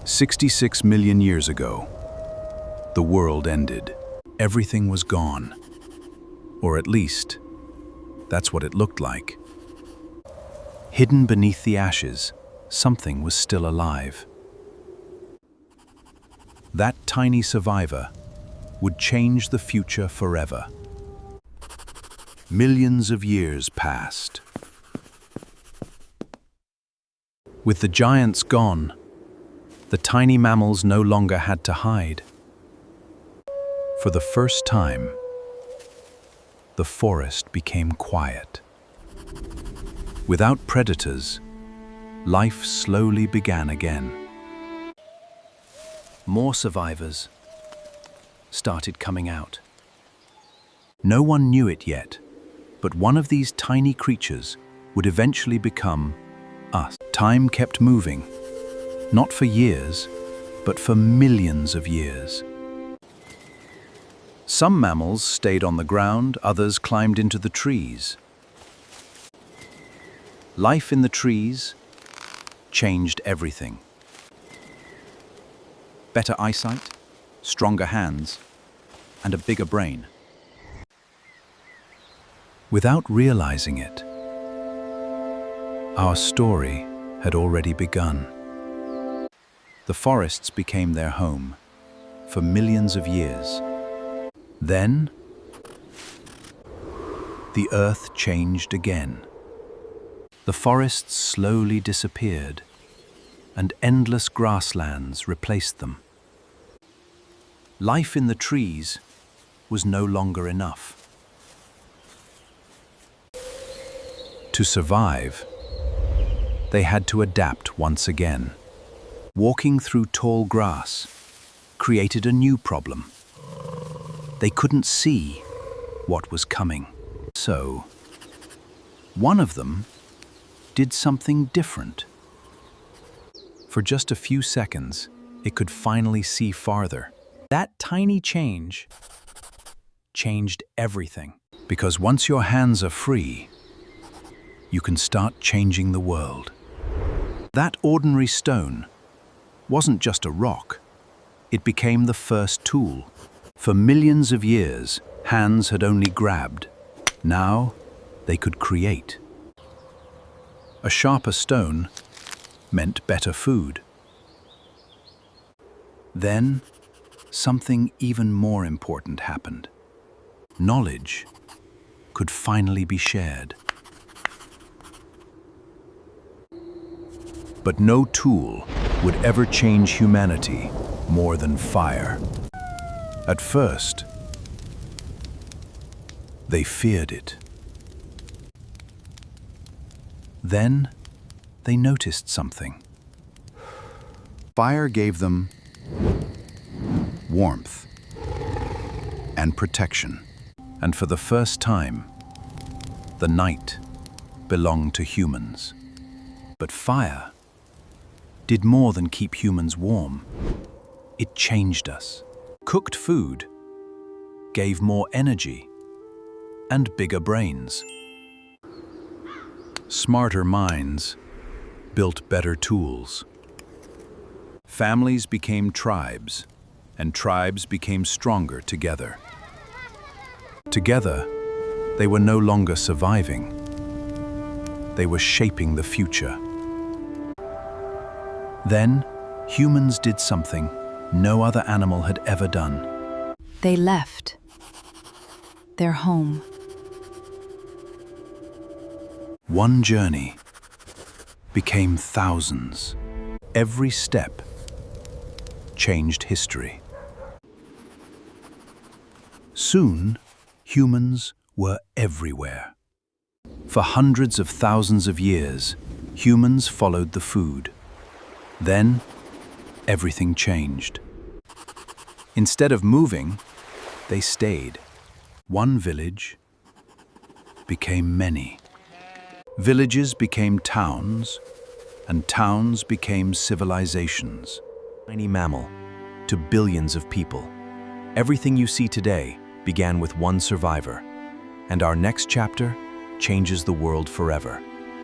66 million years ago, the world ended. Everything was gone. Or at least, that's what it looked like. Hidden beneath the ashes, something was still alive. That tiny survivor would change the future forever. Millions of years passed. With the giants gone, the tiny mammals no longer had to hide. For the first time, the forest became quiet. Without predators, life slowly began again. More survivors started coming out. No one knew it yet, but one of these tiny creatures would eventually become us. Time kept moving, not for years, but for millions of years. Some mammals stayed on the ground, others climbed into the trees. Life in the trees changed everything. Better eyesight, stronger hands, and a bigger brain. Without realizing it, our story had already begun. The forests became their home for millions of years. Then, the earth changed again. The forests slowly disappeared, and endless grasslands replaced them. Life in the trees was no longer enough. To survive, they had to adapt once again. Walking through tall grass created a new problem. They couldn't see what was coming. So, one of them did something different. For just a few seconds, it could finally see farther. That tiny change changed everything. Because once your hands are free, you can start changing the world. That ordinary stone wasn't just a rock. It became the first tool. For millions of years, hands had only grabbed. Now, they could create. A sharper stone meant better food. Then, something even more important happened. Knowledge could finally be shared. But no tool would ever change humanity more than fire. At first, they feared it. Then, they noticed something. Fire gave them warmth and protection. And for the first time, the night belonged to humans. But fire did more than keep humans warm. It changed us. Cooked food gave more energy and bigger brains. Smarter minds built better tools. Families became tribes, and tribes became stronger together. Together, they were no longer surviving. They were shaping the future. Then, humans did something no other animal had ever done. They left their home. One journey became thousands. Every step changed history. Soon, humans were everywhere. For hundreds of thousands of years, humans followed the food. Then, everything changed. Instead of moving, they stayed. One village became many. Villages became towns, and towns became civilizations. Tiny mammal to billions of people. Everything you see today began with one survivor, and our next chapter changes the world forever.